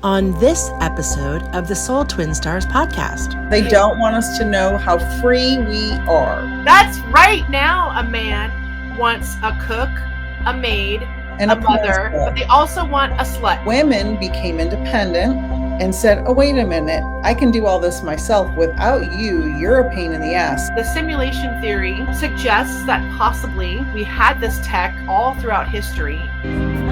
On this episode of the Soul Twin Stars podcast. They don't want us to know how free we are. That's right. Now a man wants a cook, a maid, And a mother, but they also want a slut. Women became independent and said, oh, wait a minute, I can do all this myself. Without you, you're a pain in the ass. The simulation theory suggests that possibly we had this tech all throughout history.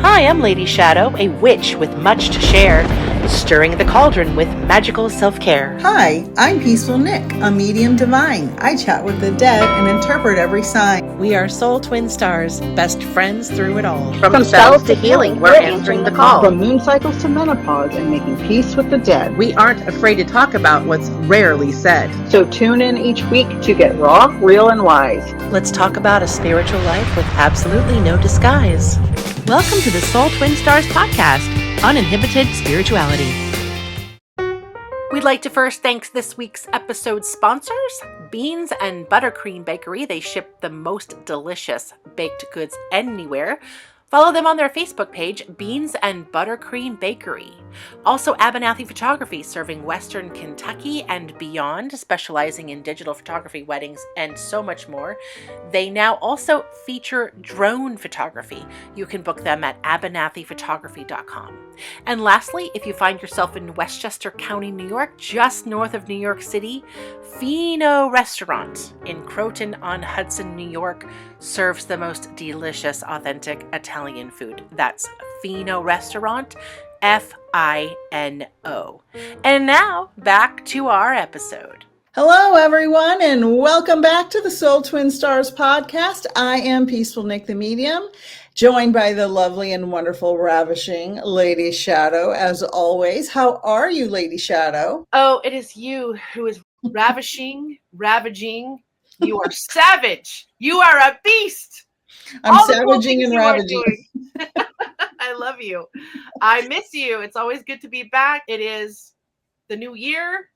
Hi, I'm Lady Shadowe, a witch with much to share, stirring the cauldron with magical self-care. Hi, I'm Peaceful Nik, a medium divine. I chat with the dead and interpret every sign. We are Soul Twin Stars, best friends through it all. From spells to healing, we're answering the call. From moon cycles to menopause and making peace with the dead. We aren't afraid to talk about what's rarely said. So tune in each week to get raw, real, and wise. Let's talk about a spiritual life with absolutely no disguise. Welcome to the Soul Twin Stars podcast, Uninhibited Spirituality. We'd like to first thank this week's episode sponsors, Beans and Buttercream Bakery. They ship the most delicious baked goods anywhere. Follow them on their Facebook page, Beans and Buttercream Bakery. Also, Abernathy Photography, serving Western Kentucky and beyond, specializing in digital photography, weddings, and so much more. They now also feature drone photography. You can book them at abernathyphotography.com. And lastly, if you find yourself in Westchester County, New York, just north of New York City, Fino Restaurant in Croton-on-Hudson, New York, serves the most delicious, authentic Italian food. That's Fino Restaurant, Fino. And now, back to our episode. Hello, everyone, and welcome back to the Soul Twin Stars podcast. I am Peaceful Nik, the medium, joined by the lovely and wonderful, ravishing Lady Shadowe, as always. How are you, Lady Shadowe? Oh, it is you who is ravishing. You are savage. You are a beast. I'm savaging and ravaging. I love you. I miss you. It's always good to be back. It is the new year.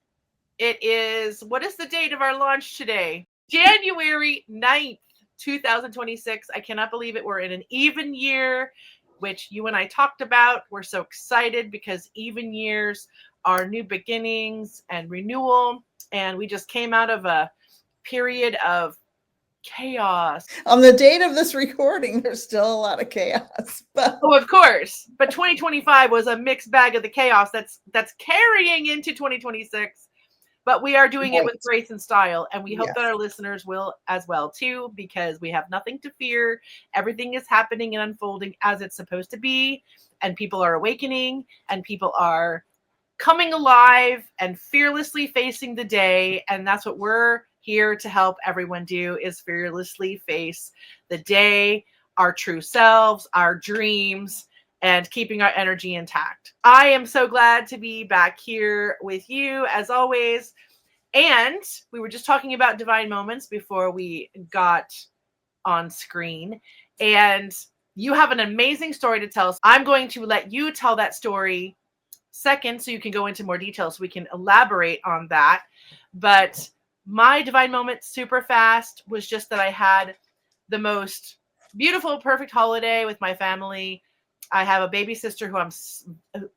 It is, what is the date of our launch today? January 9th, 2026. I cannot believe it. We're in an even year, which you and I talked about. We're so excited because even years are new beginnings and renewal. And we just came out of a period of chaos. On the date of this recording, there's still a lot of chaos. But oh, of course. But 2025 was a mixed bag of the chaos that's carrying into 2026. But we are doing it with grace and style, and we hope that our listeners will as well too, because we have nothing to fear. Everything is happening and unfolding as it's supposed to be, and people are awakening, and people are coming alive and fearlessly facing the day, and that's what we're here to help everyone do, is fearlessly face the day, our true selves, our dreams, and keeping our energy intact. I am so glad to be back here with you as always. And we were just talking about divine moments before we got on screen. And you have an amazing story to tell us. I'm going to let you tell that story second so you can go into more detail so we can elaborate on that. But my divine moment, super fast, was just that I had the most beautiful, perfect holiday with my family. I have a baby sister who I'm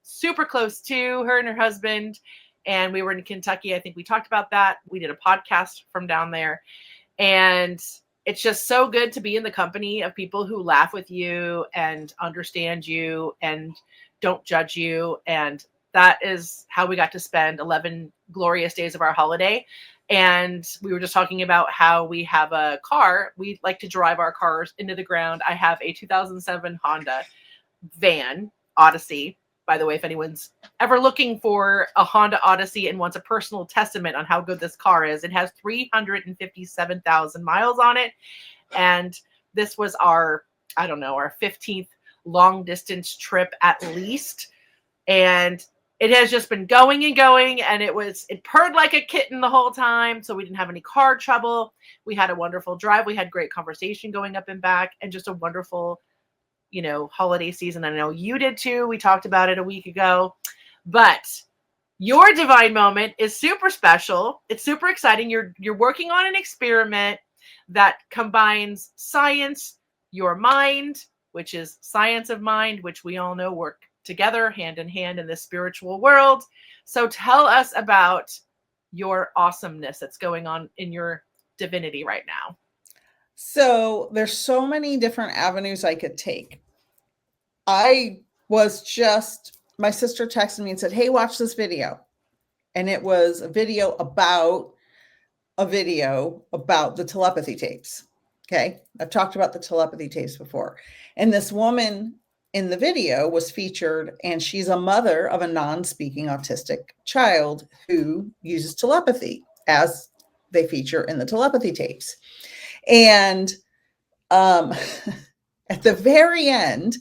super close to, her and her husband, and we were in Kentucky. I think we talked about that. We did a podcast from down there, and it's just so good to be in the company of people who laugh with you and understand you and don't judge you, and that is how we got to spend 11 glorious days of our holiday. And we were just talking about how we have a car. We like to drive our cars into the ground. I have a 2007 Honda van, Odyssey. By the way, if anyone's ever looking for a Honda Odyssey and wants a personal testament on how good this car is, it has 357,000 miles on it. And this was our 15th long distance trip at least. And it has just been going and going, and it purred like a kitten the whole time, so we didn't have any car trouble. We had a wonderful drive. We had great conversation going up and back, and just a wonderful, holiday season. I know you did too. We talked about it a week ago. But your divine moment is super special. It's super exciting. You're working on an experiment that combines science, your mind, which is science of mind, which we all know work together hand in hand in this spiritual world. So tell us about your awesomeness that's going on in your divinity right now. So there's so many different avenues I could take. My sister texted me and said, hey, watch this video. And it was a video about the telepathy tapes. Okay. I've talked about the telepathy tapes before. And this woman in the video was featured, and she's a mother of a non-speaking autistic child who uses telepathy, as they feature in the telepathy tapes. And at the very end,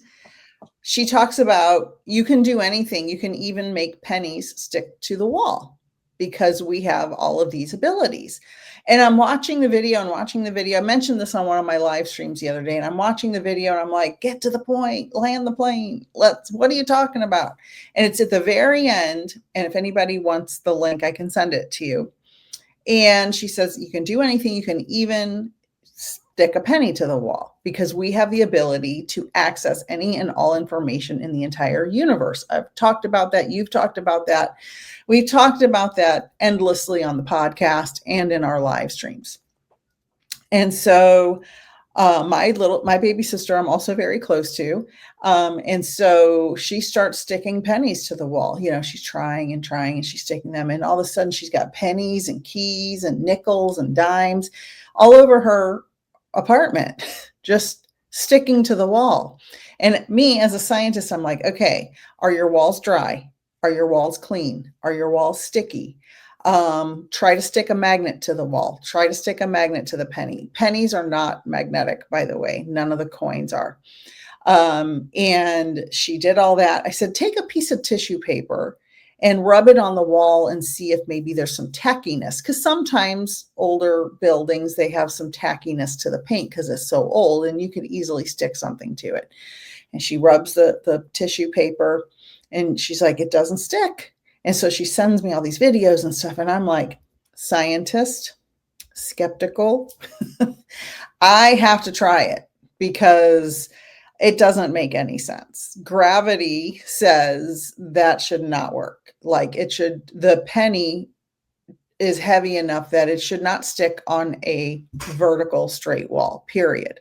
she talks about you can do anything. You can even make pennies stick to the wall because we have all of these abilities. And I'm watching the video. I mentioned this on one of my live streams the other day, and I'm watching the video and I'm like, get to the point, land the plane. What are you talking about? And it's at the very end. And if anybody wants the link, I can send it to you. And she says, you can do anything. You can even stick a penny to the wall because we have the ability to access any and all information in the entire universe. I've talked about that. You've talked about that. We've talked about that endlessly on the podcast and in our live streams. And so my baby sister, I'm also very close to. And so she starts sticking pennies to the wall. You know, she's trying and she's sticking them. And all of a sudden she's got pennies and keys and nickels and dimes all over her apartment, just sticking to the wall. And me as a scientist, I'm like, okay, are your walls dry? Are your walls clean? Are your walls sticky? Try to stick a magnet to the wall. Try to stick a magnet to the penny. Pennies are not magnetic, by the way. None of the coins are. And she did all that. I said, take a piece of tissue paper and rub it on the wall and see if maybe there's some tackiness. Because sometimes older buildings, they have some tackiness to the paint because it's so old and you could easily stick something to it. And she rubs the tissue paper and she's like, it doesn't stick. And so she sends me all these videos and stuff. And I'm like, scientist, skeptical. I have to try it because it doesn't make any sense. Gravity says that should not work. Like the penny is heavy enough that it should not stick on a vertical straight wall, period.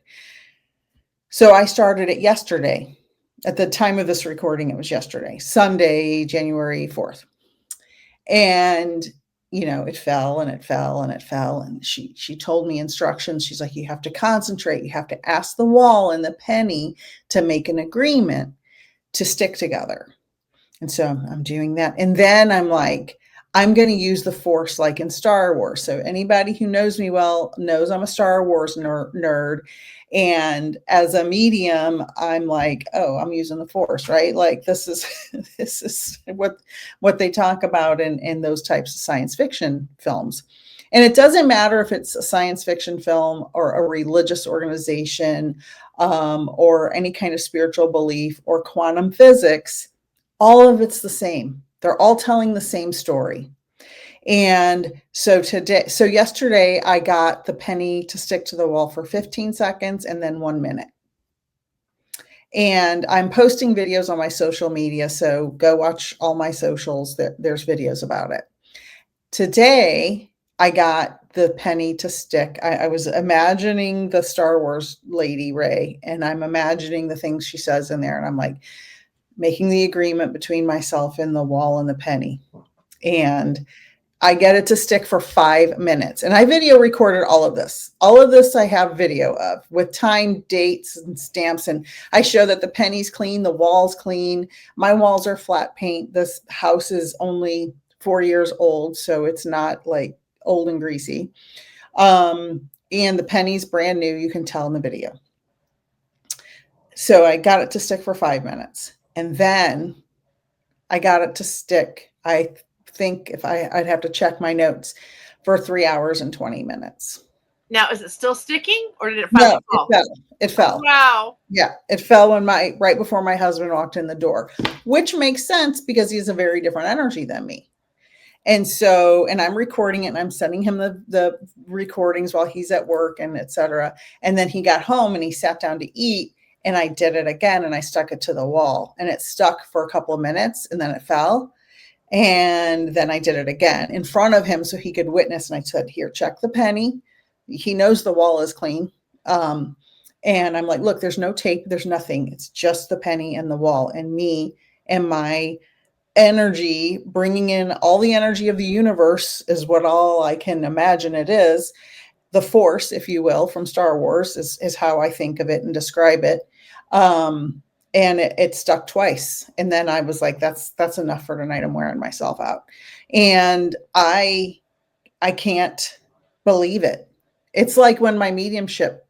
So I started it yesterday. At the time of this recording, it was yesterday, Sunday, January 4th. And, you know, it fell and it fell and it fell. And she told me instructions. She's like, you have to concentrate. You have to ask the wall and the penny to make an agreement to stick together. And so I'm doing that. And then I'm like, I'm going to use the Force like in Star Wars. So anybody who knows me well knows I'm a Star Wars nerd. And as a medium, I'm like, oh, I'm using the Force, right? Like this is what they talk about in those types of science fiction films. And it doesn't matter if it's a science fiction film or a religious organization or any kind of spiritual belief or quantum physics, all of it's the same. They're all telling the same story. And so yesterday I got the penny to stick to the wall for 15 seconds and then 1 minute. And I'm posting videos on my social media. So go watch all my socials. There's videos about it. Today I got the penny to stick. I was imagining the Star Wars lady Rey, and I'm imagining the things she says in there. And I'm like making the agreement between myself and the wall and the penny. And I get it to stick for 5 minutes. And I video recorded all of this. All of this I have video of with time, dates, and stamps. And I show that the penny's clean, the wall's clean. My walls are flat paint. This house is only 4 years old, so it's not like old and greasy. And the penny's brand new. You can tell in the video. So I got it to stick for 5 minutes. And then I got it to stick, I think if I'd have to check my notes, for 3 hours and 20 minutes. Now, is it still sticking or did it finally fall? It fell. Oh, wow. Yeah, it fell right before my husband walked in the door, which makes sense because he has a very different energy than me. And so, and I'm recording it and I'm sending him the recordings while he's at work and et cetera. And then he got home and he sat down to eat And I did it again and I stuck it to the wall, and it stuck for a couple of minutes and then it fell. And then I did it again in front of him so he could witness. And I said, here, check the penny. He knows the wall is clean. And I'm like, look, there's no tape. There's nothing. It's just the penny and the wall and me and my energy, bringing in all the energy of the universe is what all I can imagine it is. The force, if you will, from Star Wars is how I think of it and describe it. And it stuck twice. And then I was like, that's enough for tonight. I'm wearing myself out. And I can't believe it. It's like when my mediumship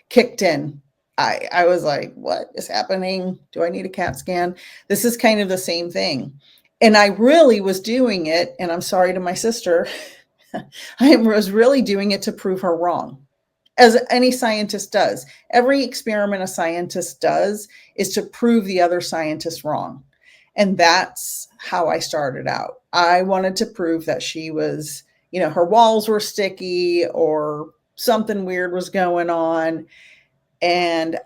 kicked in, I was like, what is happening? Do I need a CAT scan? This is kind of the same thing. And I really was doing it. And I'm sorry to my sister. I was really doing it to prove her wrong, as any scientist does. Every experiment a scientist does is to prove the other scientist wrong. And that's how I started out. I wanted to prove that she was, her walls were sticky or something weird was going on. And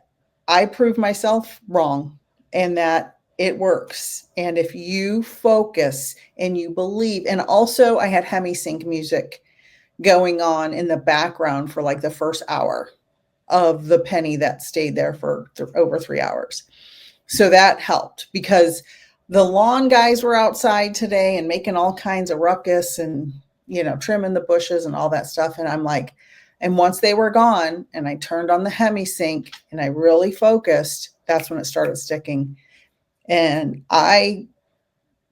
I proved myself wrong and that it works. And if you focus and you believe, and also I had hemi-sync music going on in the background for like the first hour of the penny that stayed there for over 3 hours. So that helped because the lawn guys were outside today and making all kinds of ruckus and, trimming the bushes and all that stuff. And I'm like, and once they were gone and I turned on the hemi-sync and I really focused, that's when it started sticking. And I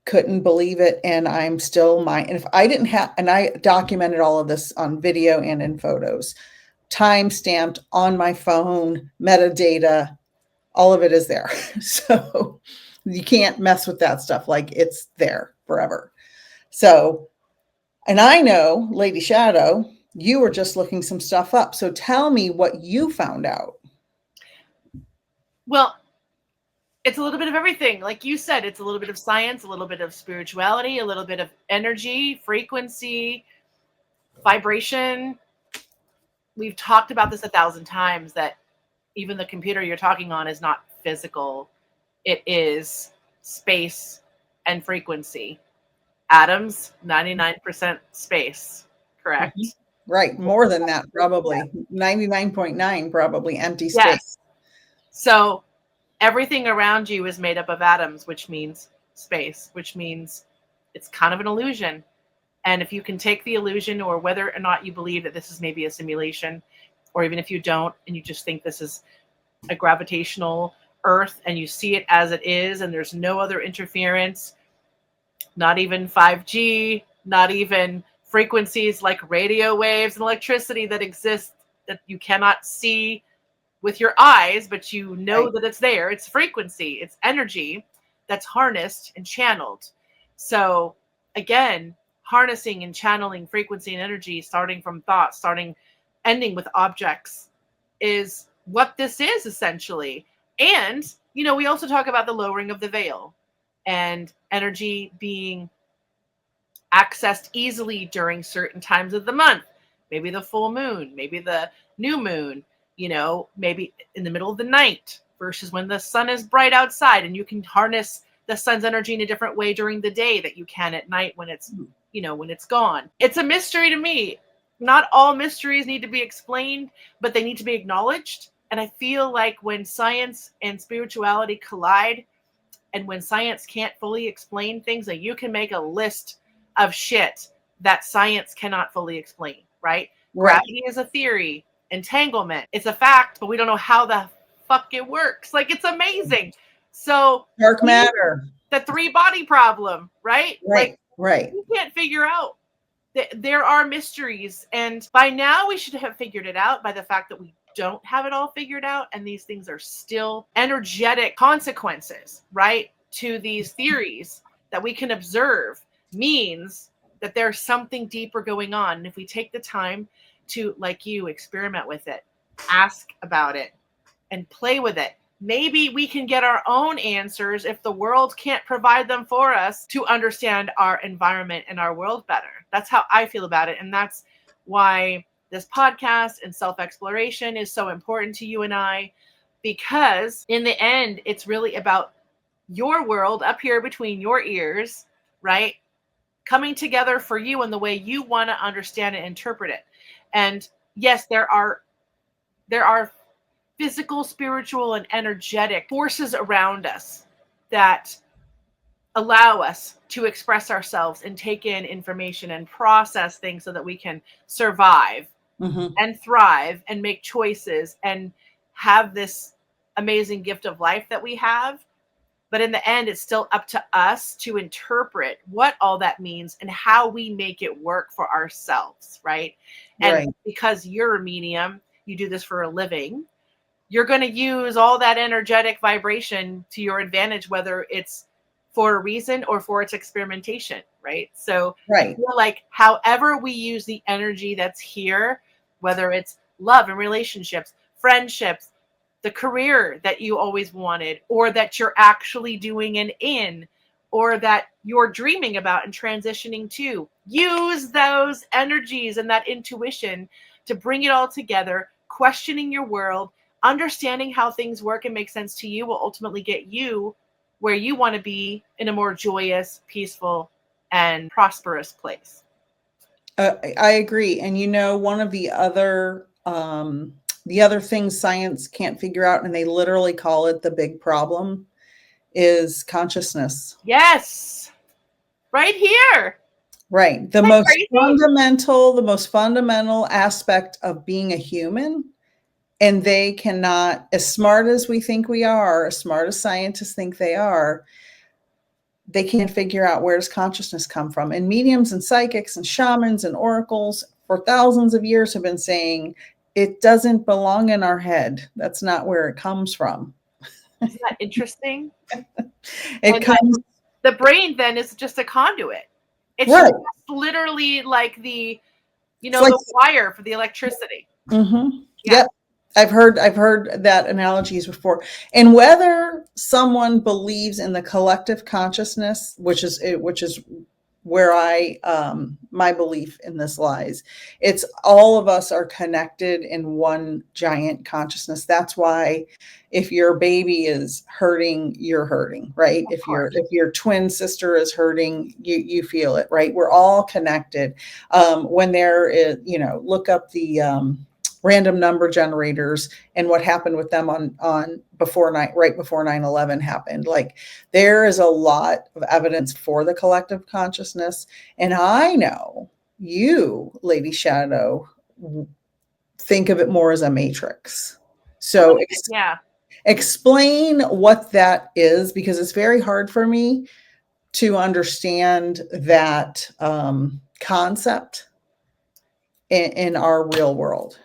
couldn't believe it. And I'm still and if I didn't have, and I documented all of this on video and in photos, time stamped on my phone, metadata, all of it is there. So you can't mess with that stuff. Like it's there forever. So, and I know, Lady Shadow, you were just looking some stuff up. So tell me what you found out. Well, it's a little bit of everything. Like you said, it's a little bit of science, a little bit of spirituality, a little bit of energy, frequency, vibration. We've talked about this 1,000 times that even the computer you're talking on is not physical. It is space and frequency. Atoms, 99% space, correct? Mm-hmm. Right. More than that, probably. 99.9 probably empty space. Yes. So everything around you is made up of atoms, which means space, which means it's kind of an illusion. And if you can take the illusion, or whether or not you believe that this is maybe a simulation, or even if you don't, and you just think this is a gravitational Earth and you see it as it is, and there's no other interference, not even 5G, not even frequencies like radio waves and electricity that exist that you cannot see with your eyes, but you know that it's there. It's frequency, it's energy that's harnessed and channeled. So again, harnessing and channeling frequency and energy, starting from thoughts, ending with objects, is what this is essentially. And, we also talk about the lowering of the veil and energy being accessed easily during certain times of the month, maybe the full moon, maybe the new moon, maybe in the middle of the night versus when the sun is bright outside, and you can harness the sun's energy in a different way during the day that you can at night when it's, when it's gone. It's a mystery to me. Not all mysteries need to be explained, but they need to be acknowledged. And I feel like when science and spirituality collide, and when science can't fully explain things, that you can make a list of shit that science cannot fully explain, right? Gravity is a theory. Entanglement, it's a fact, but we don't know how the fuck it works. Like, it's amazing. So dark matter, the 3-body problem, right? Right. You can't figure out. There are mysteries, and by now we should have figured it out. By the fact that we don't have it all figured out, and these things are still energetic consequences, right, to these theories that we can observe, means that there's something deeper going on. And if we take the time to, like you, experiment with it, ask about it, and play with it, maybe we can get our own answers if the world can't provide them for us, to understand our environment and our world better. That's how I feel about it. And that's why this podcast and self-exploration is so important to you and I, because in the end, it's really about your world up here between your ears, right? Coming together for you in the way you want to understand and interpret it. And yes, there are physical, spiritual, and energetic forces around us that allow us to express ourselves and take in information and process things so that we can survive and thrive and make choices and have this amazing gift of life that we have. But in the end, it's still up to us to interpret what all that means and how we make it work for ourselves, right? And because you're a medium, you do this for a living, you're going to use all that energetic vibration to your advantage, whether it's for a reason or for its experimentation, right? So I feel like however we use the energy that's here, whether it's love and relationships, friendships, the career that you always wanted, or that you're actually doing and in, or that you're dreaming about and transitioning to, use those energies and that intuition to bring it all together. Questioning your world, understanding how things work and make sense to you will ultimately get you where you want to be in a more joyous, peaceful, and prosperous place. I agree. And one of the other things science can't figure out, and they literally call it the big problem, is consciousness. Yes. Right here. Right. The most fundamental aspect of being a human. And they cannot, as smart as we think we are, as smart as scientists think they are, they can't figure out where does consciousness come from. And mediums and psychics and shamans and oracles for thousands of years have been saying it doesn't belong in our head. That's not where it comes from. Isn't that interesting? The brain then is just a conduit. It's right. just literally like the wire for the electricity. Mm-hmm. Yeah. Yep. I've heard that analogies before. And whether someone believes in the collective consciousness, which is where my belief in this lies, it's all of us are connected in one giant consciousness. That's why if your baby is hurting, you're hurting, right? If your twin sister is hurting, you feel it, right? We're all connected. When there is, look up the random number generators and what happened with them right before 9/11 happened. Like, there is a lot of evidence for the collective consciousness. And I know you, Lady Shadow, think of it more as a matrix. So explain what that is, because it's very hard for me to understand that concept in our real world.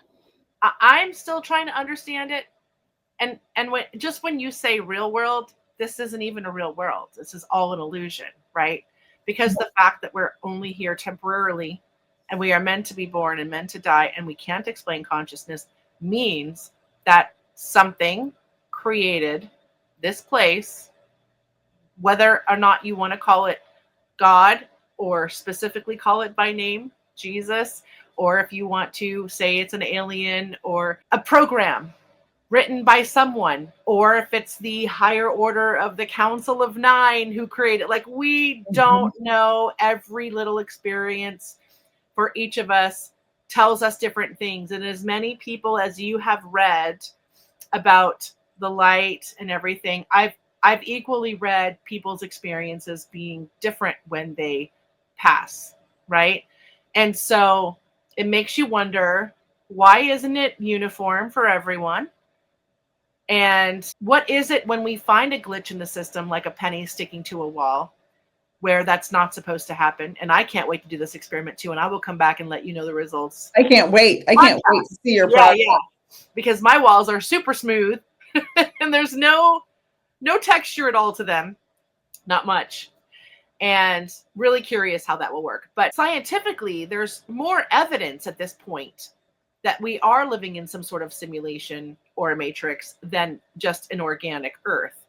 I'm still trying to understand it. And when you say real world, this isn't even a real world. This is all an illusion, right? Because the fact that we're only here temporarily and we are meant to be born and meant to die and we can't explain consciousness means that something created this place, whether or not you want to call it God or specifically call it by name, Jesus, or if you want to say it's an alien or a program written by someone, or if it's the higher order of the Council of Nine who created, like, we don't know. Every little experience for each of us tells us different things. And as many people as you have read about the light and everything, I've equally read people's experiences being different when they pass, right? And so it makes you wonder, why isn't it uniform for everyone? And what is it when we find a glitch in the system, like a penny sticking to a wall, where that's not supposed to happen? And I can't wait to do this experiment too, and I will come back and let you know the results. I can't wait. I can't wait to see your progress. Yeah, because my walls are super smooth and there's no texture at all to them, not much. And really curious how that will work. But scientifically, there's more evidence at this point that we are living in some sort of simulation or a matrix than just an organic Earth.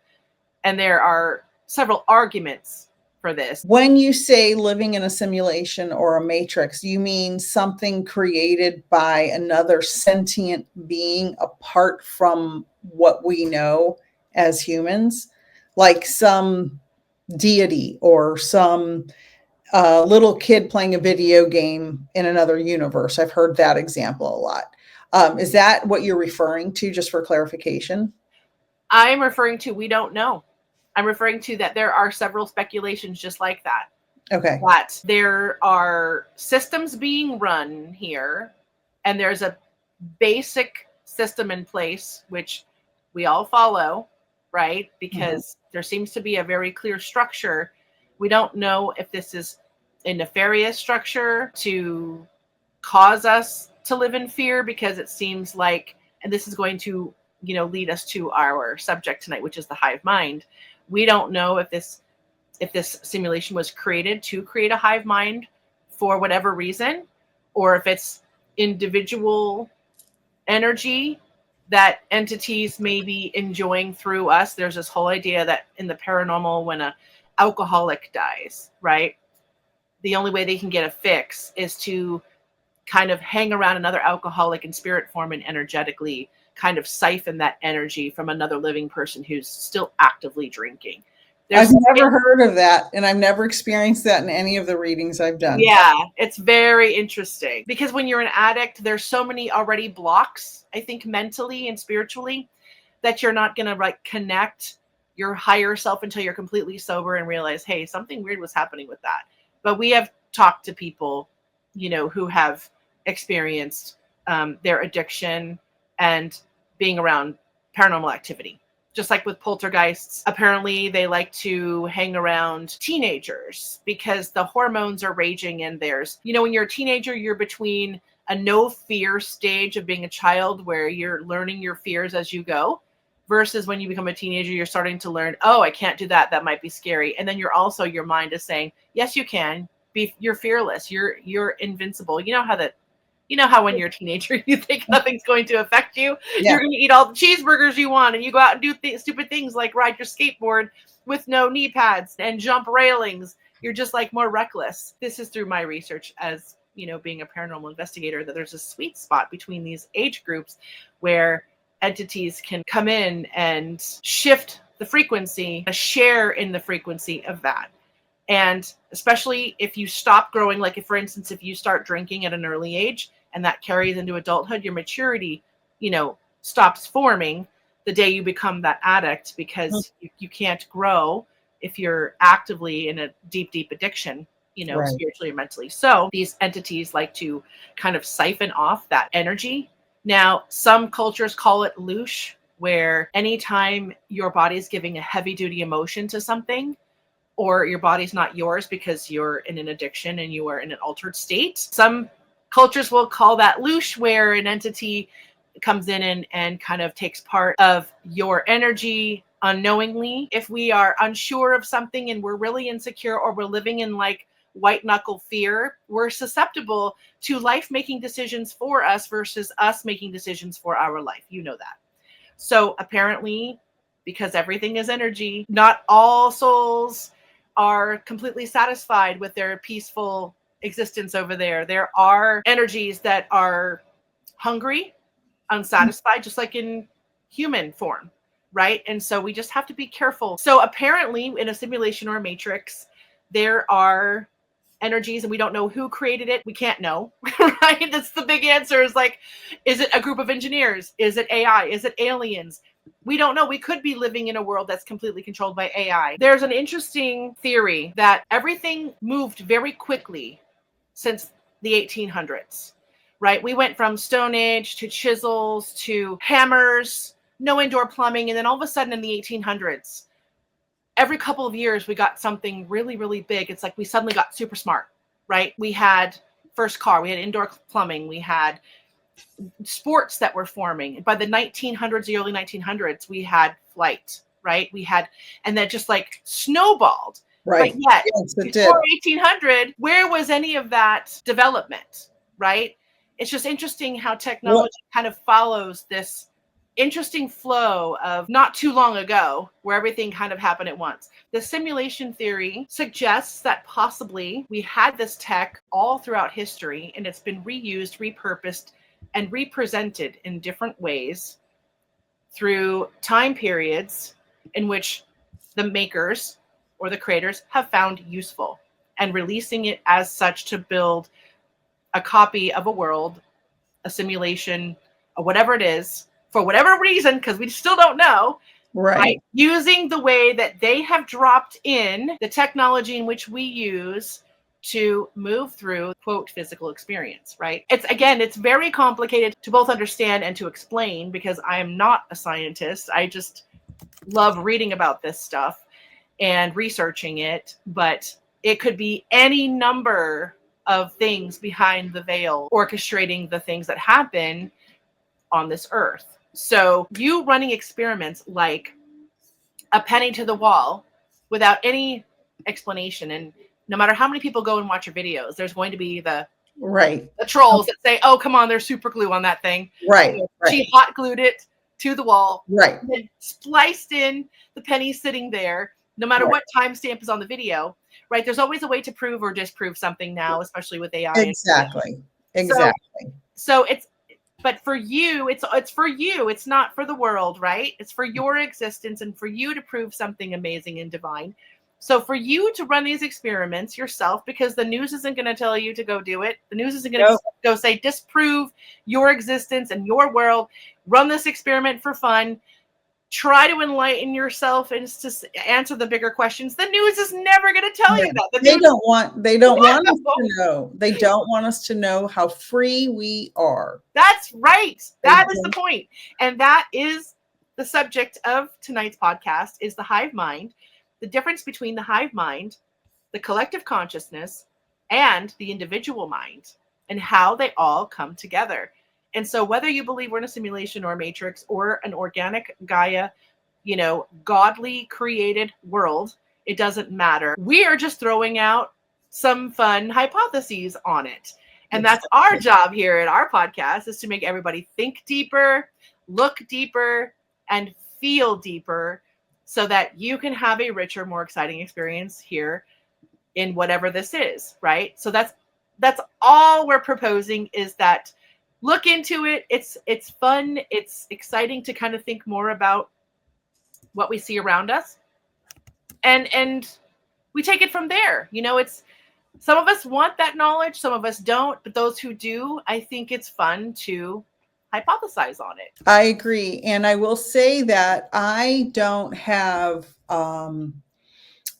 And there are several arguments for this. When you say living in a simulation or a matrix, you mean something created by another sentient being apart from what we know as humans, like some deity or some little kid playing a video game in another universe. I've heard that example a lot. Is that what you're referring to, just for clarification? I'm referring to we don't know. I'm referring to that there are several speculations just like that. Okay. That there are systems being run here, and there's a basic system in place, which we all follow, right? Because there seems to be a very clear structure. We don't know if this is a nefarious structure to cause us to live in fear, because it seems like, and this is going to, lead us to our subject tonight, which is the hive mind. We don't know if this simulation was created to create a hive mind for whatever reason, or if it's individual energy that entities may be enjoying through us. There's this whole idea that in the paranormal, when an alcoholic dies, right, the only way they can get a fix is to kind of hang around another alcoholic in spirit form and energetically kind of siphon that energy from another living person who's still actively drinking. I've never heard of that, and I've never experienced that in any of the readings I've done. Yeah, it's very interesting, because when you're an addict, there's so many already blocks, I think, mentally and spiritually, that you're not going to connect your higher self until you're completely sober and realize, hey, something weird was happening with that. But we have talked to people, who have experienced their addiction and being around paranormal activity. Just like with poltergeists, apparently they like to hang around teenagers because the hormones are raging, and there's, when you're a teenager, you're between a no fear stage of being a child where you're learning your fears as you go, versus when you become a teenager, you're starting to learn, oh, I can't do that. That might be scary. And then your mind is saying, yes, you can. You're fearless. You're invincible. You know how when you're a teenager, you think nothing's going to affect you. Yeah. You're going to eat all the cheeseburgers you want, and you go out and do stupid things like ride your skateboard with no knee pads and jump railings. You're just more reckless. This is through my research as, being a paranormal investigator, that there's a sweet spot between these age groups where entities can come in and shift the frequency, share in the frequency of that. And especially if you stop growing, like if, for instance, if you start drinking at an early age and that carries into adulthood, your maturity, stops forming the day you become that addict, because you can't grow if you're actively in a deep, deep addiction, right, spiritually or mentally. So these entities like to kind of siphon off that energy. Now, some cultures call it loosh, where anytime your body's giving a heavy duty emotion to something, or your body's not yours because you're in an addiction and you are in an altered state. Some cultures will call that loosh, where an entity comes in and kind of takes part of your energy unknowingly. If we are unsure of something and we're really insecure, or we're living in white knuckle fear, we're susceptible to life making decisions for us versus us making decisions for our life. You know that. So apparently, because everything is energy, not all souls are completely satisfied with their peaceful existence over there. There are energies that are hungry, unsatisfied, just like in human form, right? And so we just have to be careful. So apparently in a simulation or a matrix, there are energies, and we don't know who created it. We can't know, right? That's the big answer, is is it a group of engineers? Is it AI? Is it aliens? We don't know. We could be living in a world that's completely controlled by AI. There's an interesting theory that everything moved very quickly since the 1800s, right? We went from Stone Age to chisels to hammers, no indoor plumbing. And then all of a sudden in the 1800s, every couple of years, we got something really, really big. It's like we suddenly got super smart, right? We had first car, we had indoor plumbing, we had sports that were forming. By the 1900s, the early 1900s, we had flight, right? We had, and then just snowballed. Right. But yet, before 1800, where was any of that development, right? It's just interesting how technology kind of follows this interesting flow of not too long ago, where everything kind of happened at once. The simulation theory suggests that possibly we had this tech all throughout history, and it's been reused, repurposed, and represented in different ways through time periods in which the makers or the creators have found useful, and releasing it as such to build a copy of a world, a simulation, or whatever it is, for whatever reason, because we still don't know, right? Using the way that they have dropped in the technology in which we use to move through, quote, physical experience, right? It's very complicated to both understand and to explain, because I am not a scientist. I just love reading about this stuff and researching it, but it could be any number of things behind the veil, orchestrating the things that happen on this earth. So you running experiments like a penny to the wall without any explanation, and no matter how many people go and watch your videos, there's going to be the trolls that say, oh, come on, there's super glue on that thing. She hot glued it to the wall, and then spliced in the penny sitting there, no matter what timestamp is on the video, right? There's always a way to prove or disprove something now, especially with AI. Exactly. So but for you, it's for you. It's not for the world, right? It's for your existence and for you to prove something amazing and divine. So for you to run these experiments yourself, because the news isn't going to tell you to go do it. The news isn't going to go say, disprove your existence and your world. Run this experiment for fun. Try to enlighten yourself and to answer the bigger questions. The news is never going to tell you that. They don't want us to know. They don't want us to know how free we are. That's right. That is the point. And that is the subject of tonight's podcast, is the hive mind, the difference between the hive mind, the collective consciousness, and the individual mind, and how they all come together. And so whether you believe we're in a simulation or a matrix or an organic Gaia, godly created world, it doesn't matter. We are just throwing out some fun hypotheses on it. And that's our job here at our podcast, is to make everybody think deeper, look deeper, and feel deeper, so that you can have a richer, more exciting experience here in whatever this is, right? So that's all we're proposing, is that look into it. It's fun. It's exciting to kind of think more about what we see around us. And we take it from there. It's, some of us want that knowledge, some of us don't, but those who do, I think it's fun to hypothesize on it. I agree. And I will say that I don't have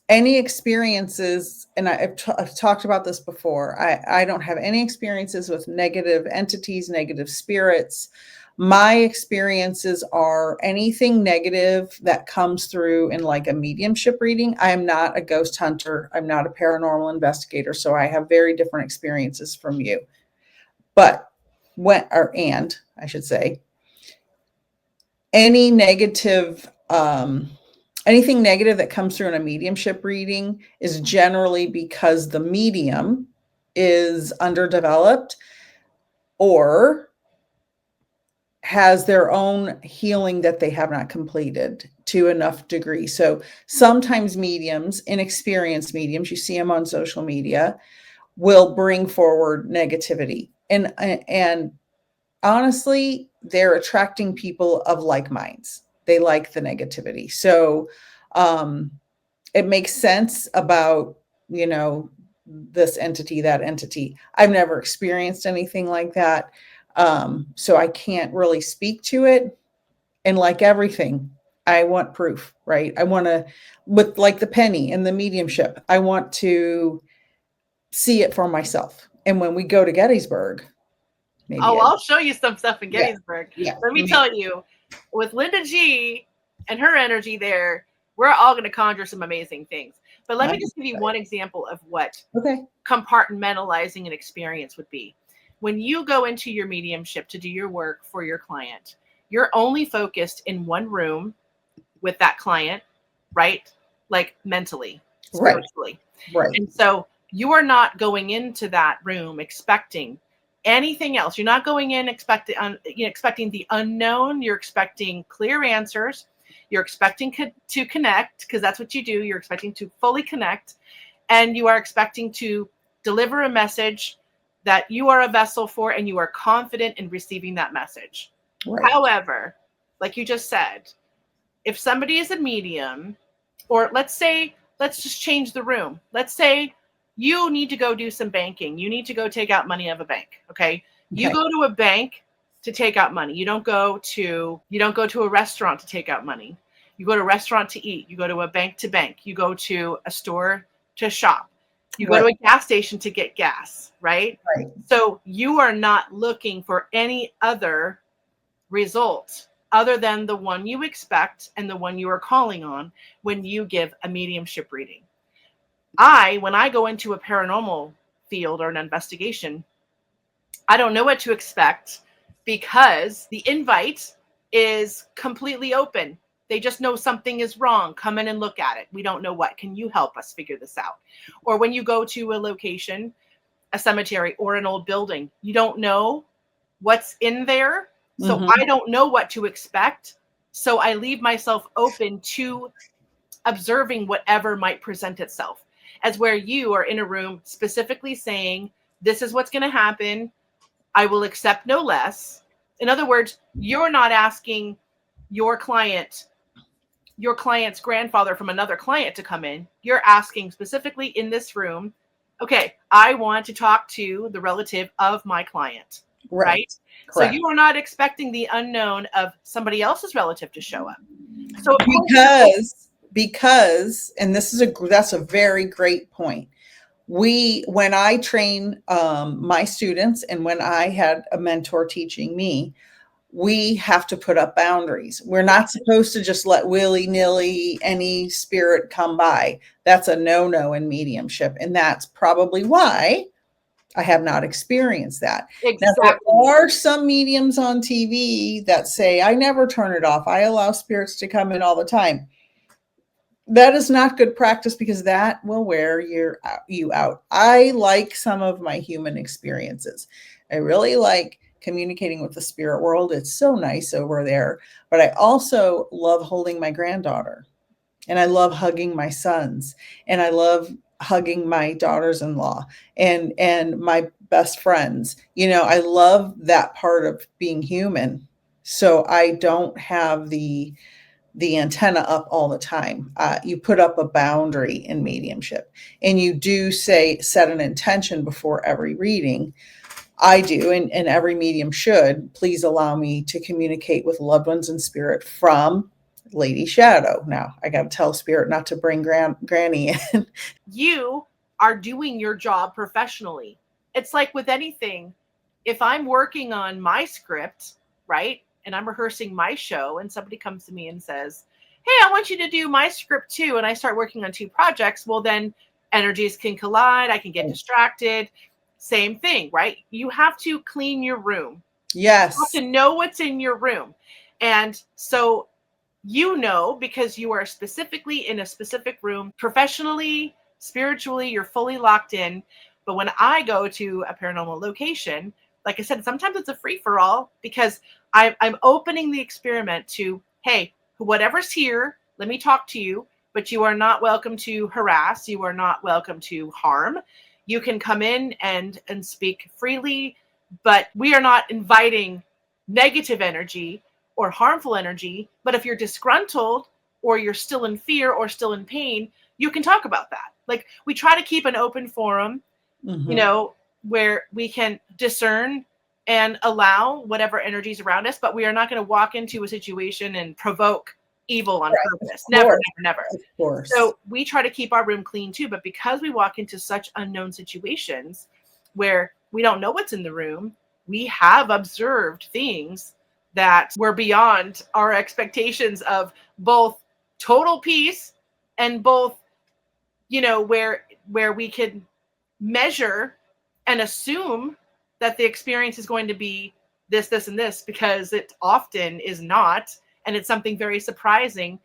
any experiences, and I've talked about this before. I don't have any experiences with negative entities, negative spirits. My experiences are anything negative that comes through in like a mediumship reading. I am not a ghost hunter. I'm not a paranormal investigator. So I have very different experiences from you. But any negative, anything negative that comes through in a mediumship reading is generally because the medium is underdeveloped or has their own healing that they have not completed to enough degree. So sometimes mediums, inexperienced mediums, you see them on social media, will bring forward negativity. And honestly, they're attracting people of like minds. They like the negativity. So it makes sense about, this entity, that entity. I've never experienced anything like that. So I can't really speak to it. And like everything, I want proof, right? I want to, with like the penny and the mediumship, I want to see it for myself. And when we go to Gettysburg, I'll show you some stuff in Gettysburg. Yeah. Let me tell you, with Linda G and her energy there, we're all going to conjure some amazing things. But let me just give you one example of what compartmentalizing an experience would be. When you go into your mediumship to do your work for your client, you're only focused in one room with that client, right? Like mentally, spiritually. Right. And so you are not going into that room expecting anything else. You're not going in expecting the unknown. You're expecting clear answers. You're expecting to connect, because that's what you do. You're expecting to fully connect, and you are expecting to deliver a message that you are a vessel for, and you are confident in receiving that message. Right. However, like you just said, if somebody is a medium, or let's just change the room. Let's say you need to go do some banking. You need to go take out money of a bank. Okay. You go to a bank to take out money. You don't go to a restaurant to take out money. You go to a restaurant to eat. You go to a bank to bank. You go to a store to shop. You go to a gas station to get gas, right? Right. So you are not looking for any other result other than the one you expect and the one you are calling on when you give a mediumship reading. When I go into a paranormal field or an investigation, I don't know what to expect because the invite is completely open. They just know something is wrong. Come in and look at it. We don't know what. Can you help us figure this out? Or when you go to a location, a cemetery or an old building, you don't know what's in there. So I don't know what to expect. So I leave myself open to observing whatever might present itself, as where you are in a room specifically saying, this is what's going to happen. I will accept no less. In other words, you're not asking your client's grandfather from another client to come in. You're asking specifically in this room, okay, I want to talk to the relative of my client, right? So you are not expecting the unknown of somebody else's relative to show up. So because, and that's a very great point. When I train my students and when I had a mentor teaching me, we have to put up boundaries. We're not supposed to just let willy-nilly any spirit come by. That's a no-no in mediumship. And that's probably why I have not experienced that. Exactly. Now, there are some mediums on TV that say, I never turn it off. I allow spirits to come in all the time. That is not good practice because that will wear you out. I like some of my human experiences. I really like communicating with the spirit world. It's so nice over there. But I also love holding my granddaughter, and I love hugging my sons, and I love hugging my daughters-in-law and my best friends. I love that part of being human. So I don't have the antenna up all the time. You put up a boundary in mediumship, and you do set an intention before every reading. I do, and every medium should. Please allow me to communicate with loved ones in spirit from Lady Shadow. Now, I got to tell spirit not to bring Granny in. You are doing your job professionally. It's like with anything. If I'm working on my script, right, and I'm rehearsing my show, and somebody comes to me and says, hey, I want you to do my script too, and I start working on 2 projects, well, then energies can collide. I can get distracted. Same thing, right? You have to clean your room. Yes. You have to know what's in your room. And so because you are specifically in a specific room, professionally, spiritually, you're fully locked in. But when I go to a paranormal location, like I said, sometimes it's a free-for-all because I'm opening the experiment to, hey, whatever's here, let me talk to you, but you are not welcome to harass. You are not welcome to harm. You can come in and speak freely, but we are not inviting negative energy or harmful energy. But if you're disgruntled or you're still in fear or still in pain, you can talk about that. Like, we try to keep an open forum, where we can discern and allow whatever energies around us, but we are not going to walk into a situation and provoke evil on purpose. Never. Of course. So we try to keep our room clean too, but because we walk into such unknown situations where we don't know what's in the room, we have observed things that were beyond our expectations of both total peace and both, where we could measure and assume that the experience is going to be this, this, and this, because it often is not. And it's something very surprising.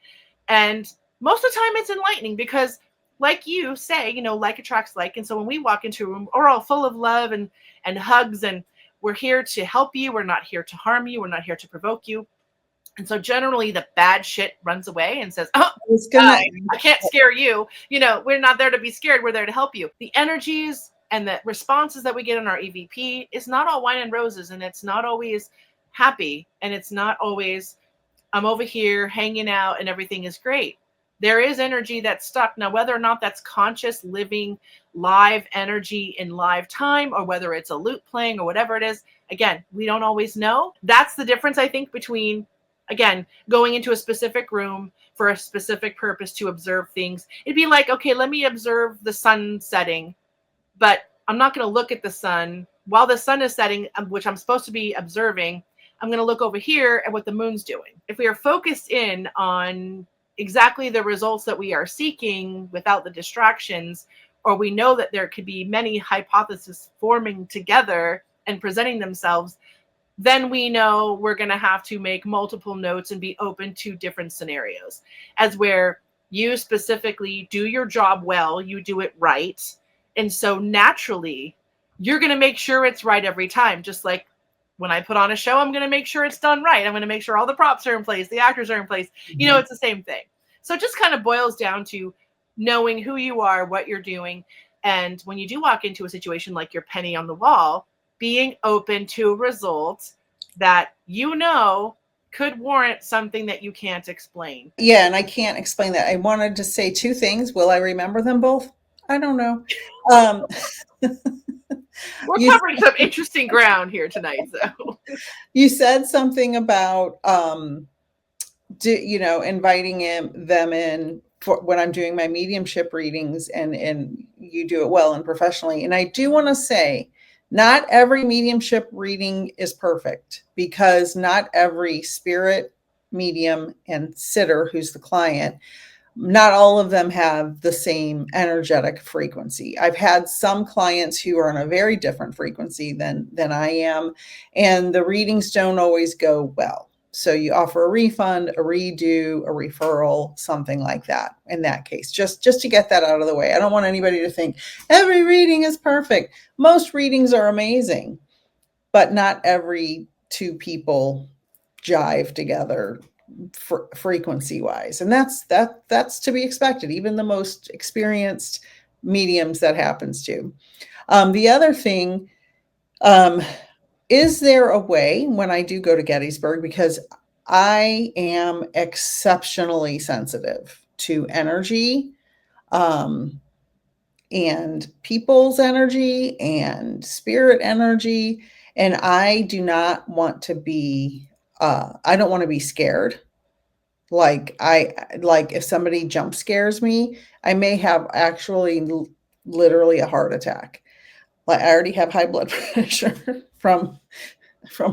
And most of the time it's enlightening because, like you say, like attracts like. And so when we walk into a room, we're all full of love and hugs, and we're here to help you. We're not here to harm you. We're not here to provoke you. And so generally the bad shit runs away and says, oh, I can't scare you. We're not there to be scared. We're there to help you. The energies and the responses that we get on our EVP is not all wine and roses, and it's not always happy, and it's not always I'm over here hanging out and everything is great. There is energy that's stuck. Now, whether or not that's conscious, living, live energy in live time, or whether it's a lute playing or whatever it is, again, we don't always know. That's the difference, I think, between, again, going into a specific room for a specific purpose to observe things. It'd be like, okay, let me observe the sun setting, but I'm not going to look at the sun while the sun is setting, which I'm supposed to be observing. I'm going to look over here at what the moon's doing. If we are focused in on exactly the results that we are seeking without the distractions, or we know that there could be many hypotheses forming together and presenting themselves, then we know we're going to have to make multiple notes and be open to different scenarios. As where you specifically do your job well, you do it right. And so naturally, you're going to make sure it's right every time. Just like when I put on a show, I'm going to make sure it's done right. I'm going to make sure all the props are in place, the actors are in place. You know, it's the same thing. So it just kind of boils down to knowing who you are, what you're doing. And when you do walk into a situation like your penny on the wall, being open to results that you know could warrant something that you can't explain. Yeah, and I can't explain that. I wanted to say two things. Will I remember them both? I don't know. We're covering some interesting ground here tonight, though. You said something about, inviting them in for when I'm doing my mediumship readings, and you do it well and professionally. And I do want to say, not every mediumship reading is perfect, because not every spirit, medium, and sitter who's the client, not all of them have the same energetic frequency. I've had some clients who are on a very different frequency than I am, and the readings don't always go well. So you offer a refund, a redo, a referral, something like that in that case, just to get that out of the way. I don't want anybody to think every reading is perfect. Most readings are amazing, but not every two people jive together frequency wise. And that's to be expected. Even the most experienced mediums, that happens to. The other thing, is there a way when I do go to Gettysburg, because I am exceptionally sensitive to energy, and people's energy and spirit energy. And I do not want to be, I don't want to be scared. Like if somebody jump scares me, I may have actually literally a heart attack. Like, I already have high blood pressure from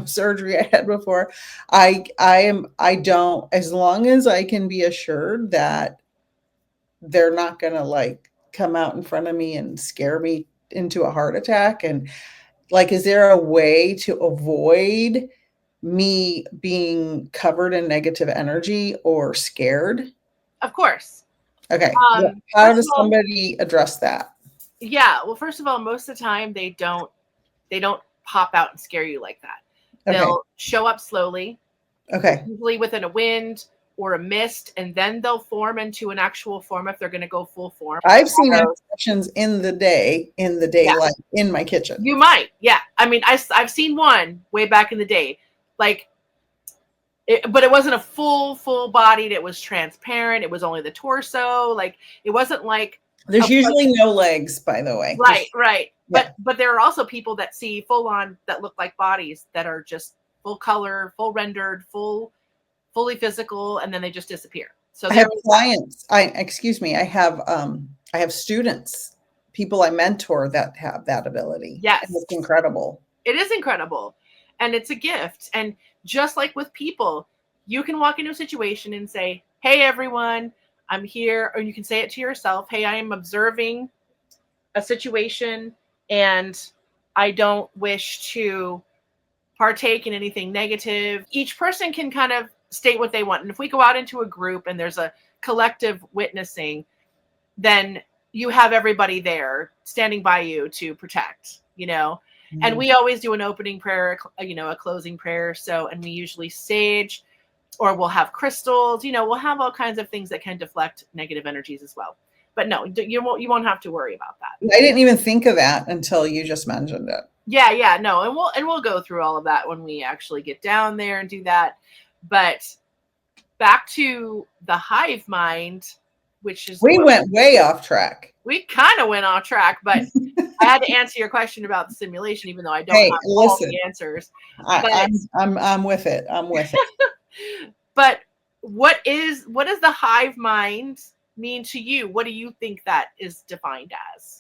surgery I had before. I don't, as long as I can be assured that they're not going to like come out in front of me and scare me into a heart attack. And like, is there a way to avoid me being covered in negative energy or scared? Of course. Okay. How does somebody address that? Yeah. Well, first of all, most of the time they don't pop out and scare you like that. Okay. They'll show up slowly. Okay. Usually within a wind or a mist, and then they'll form into an actual form if they're going to go full form. I've seen apparitions in the daylight in my kitchen. You might. Yeah. I mean, I've seen one way back in the day, like, but it wasn't a full bodied. It was transparent. It was only the torso. Like, it wasn't like. There's usually no legs, by the way. Right. Yeah. But there are also people that see full on that look like bodies that are just full color, full rendered, fully physical, and then they just disappear. So I have clients. I have students, people I mentor that have that ability. Yes. And it's incredible. It is incredible. And it's a gift. And just like with people, you can walk into a situation and say, hey, everyone, I'm here. Or you can say it to yourself. Hey, I am observing a situation and I don't wish to partake in anything negative. Each person can kind of state what they want. And if we go out into a group and there's a collective witnessing, then you have everybody there standing by you to protect, Mm-hmm. And we always do an opening prayer, a closing prayer. So, and we usually sage, or we'll have crystals, we'll have all kinds of things that can deflect negative energies as well. But no, you won't have to worry about that. I didn't even think of that until you just mentioned it. Yeah, no, and we'll go through all of that when we actually get down there and do that. But back to the hive mind, which is we went way off track. We kind of went off track, but I had to answer your question about the simulation, even though I don't have all the answers. I'm with it. I'm with it. But what does the hive mind mean to you? What do you think that is defined as?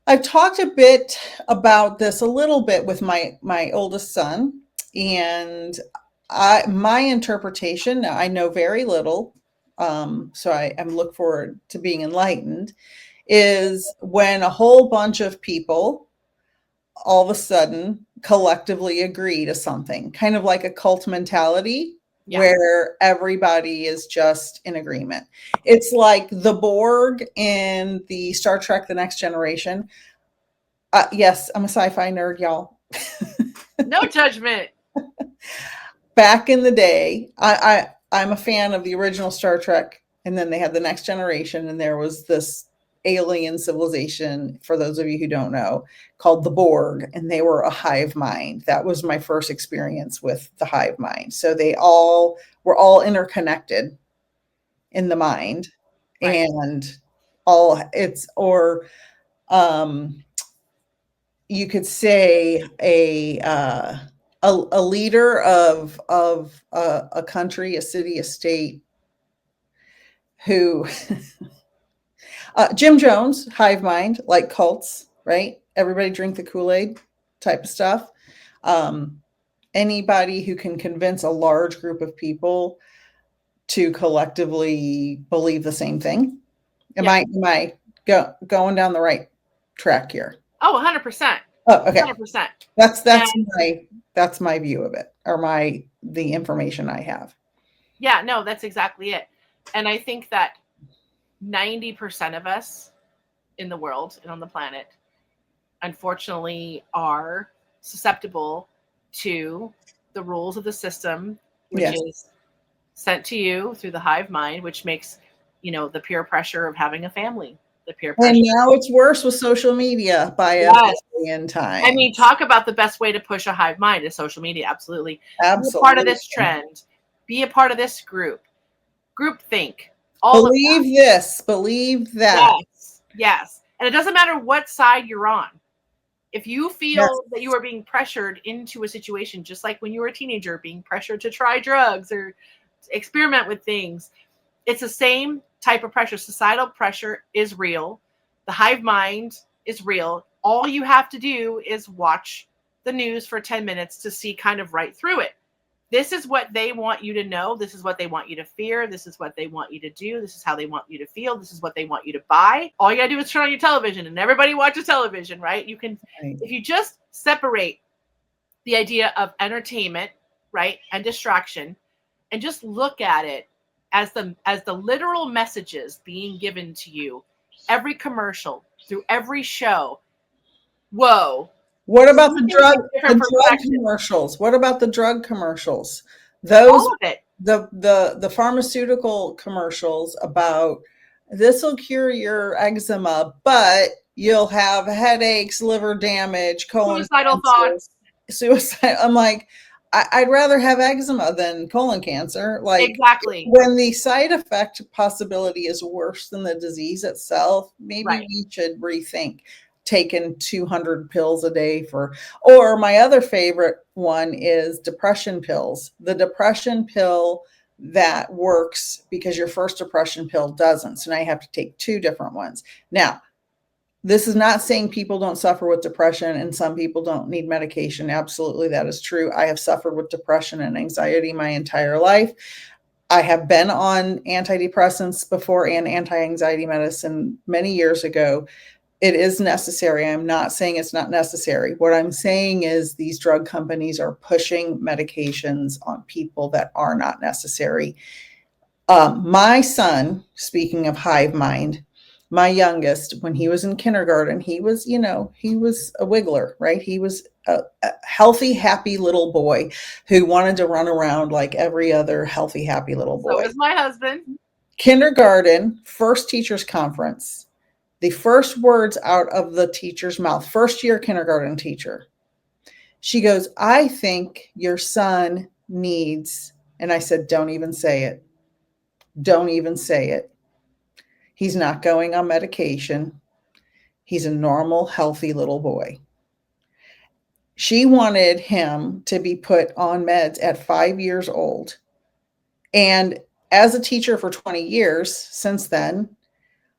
I've talked a bit about this a little bit with my oldest son, and my interpretation, I know very little, so I'm look forward to being enlightened, is when a whole bunch of people all of a sudden collectively agree to something, kind of like a cult mentality. Yeah. Where everybody is just in agreement. It's like the Borg in the Star Trek The Next Generation. Yes, I'm a sci-fi nerd, y'all. No judgment. Back in the day, I'm a fan of the original Star Trek, and then they had The Next Generation, and there was this alien civilization, for those of you who don't know, called the Borg, and they were a hive mind. That was my first experience with the hive mind. So they all were all interconnected in the mind, right. And you could say a leader of a country, a city, a state, who Jim Jones, hive mind, like cults, right? Everybody drink the Kool-Aid type of stuff. Anybody who can convince a large group of people to collectively believe the same thing. Am I going down the right track here? Oh, 100%. Oh, okay. 100%. That's my view of it, or the information I have. Yeah, no, that's exactly it. And I think that 90% of us in the world and on the planet, unfortunately, are susceptible to the rules of the system, which is sent to you through the hive mind, which makes, the peer pressure of having a family. The peer pressure. And now it's worse with social media by a billion times. I mean, talk about the best way to push a hive mind is social media. Absolutely. Be a part of this trend. Be a part of this group. Group think. Believe this. Believe that. Yes. And it doesn't matter what side you're on. If you feel that you are being pressured into a situation, just like when you were a teenager, being pressured to try drugs or experiment with things, it's the same type of pressure. Societal pressure is real. The hive mind is real. All you have to do is watch the news for 10 minutes to see kind of right through it. This is what they want you to know. This is what they want you to fear. This is what they want you to do. This is how they want you to feel. This is what they want you to buy. All you gotta do is turn on your television, and everybody watches television, right? You can, if you just separate the idea of entertainment, right, and distraction, and just look at it as the literal messages being given to you, every commercial, through every show. Whoa. What about the drug commercials? What about the drug commercials? Those, all of it. The pharmaceutical commercials about this will cure your eczema, but you'll have headaches, liver damage, colon suicidal thoughts, suicide. I'm like, I'd rather have eczema than colon cancer. Like, exactly. When the side effect possibility is worse than the disease itself, maybe we should rethink taking 200 pills a day or my other favorite one is depression pills. The depression pill that works because your first depression pill doesn't. So now you have to take two different ones. Now, this is not saying people don't suffer with depression and some people don't need medication. Absolutely, that is true. I have suffered with depression and anxiety my entire life. I have been on antidepressants before and anti-anxiety medicine many years ago. It is necessary. I'm not saying it's not necessary. What I'm saying is these drug companies are pushing medications on people that are not necessary. My son, speaking of hive mind, my youngest, when he was in kindergarten, he was a wiggler, right? He was a healthy, happy little boy who wanted to run around like every other healthy, happy little boy. So is my husband. Kindergarten, first teacher's conference. The first words out of the teacher's mouth, first year kindergarten teacher, she goes, I think your son needs, and I said, don't even say it. Don't even say it. He's not going on medication. He's a normal, healthy little boy. She wanted him to be put on meds at 5 years old. And as a teacher for 20 years since then,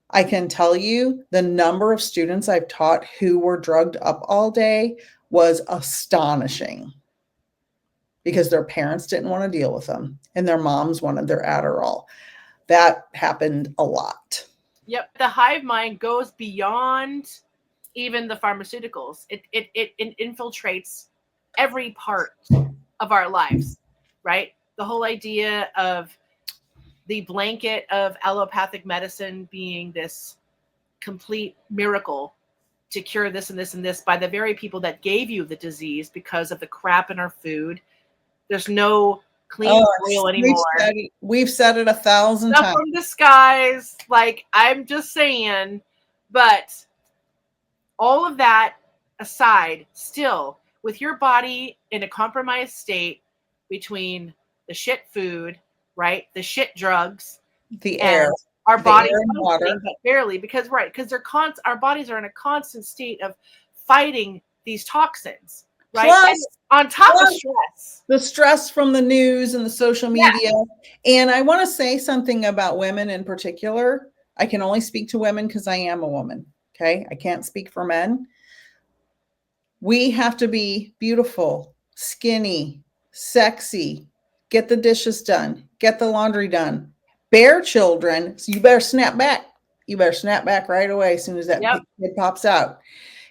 I can tell you the number of students I've taught who were drugged up all day was astonishing, because their parents didn't want to deal with them and their moms wanted their Adderall. That happened a lot. Yep. The hive mind goes beyond even the pharmaceuticals. It infiltrates every part of our lives, right? The whole idea of the blanket of allopathic medicine being this complete miracle to cure this and this and this by the very people that gave you the disease because of the crap in our food. There's no clean oil anymore. We've said it 1,000 times. From the skies, like, I'm just saying. But all of that aside, still, with your body in a compromised state between the shit food, right, the shit drugs, the air, our bodies, water, but barely, because our bodies are in a constant state of fighting these toxins, right? Plus, on top of stress, the stress from the news and the social media. Yeah. And I want to say something about women in particular. I can only speak to women because I am a woman. Okay. I can't speak for men. We have to be beautiful, skinny, sexy, get the dishes done, get the laundry done, bear children. So you better snap back. You better snap back right away as soon as that kid pops out.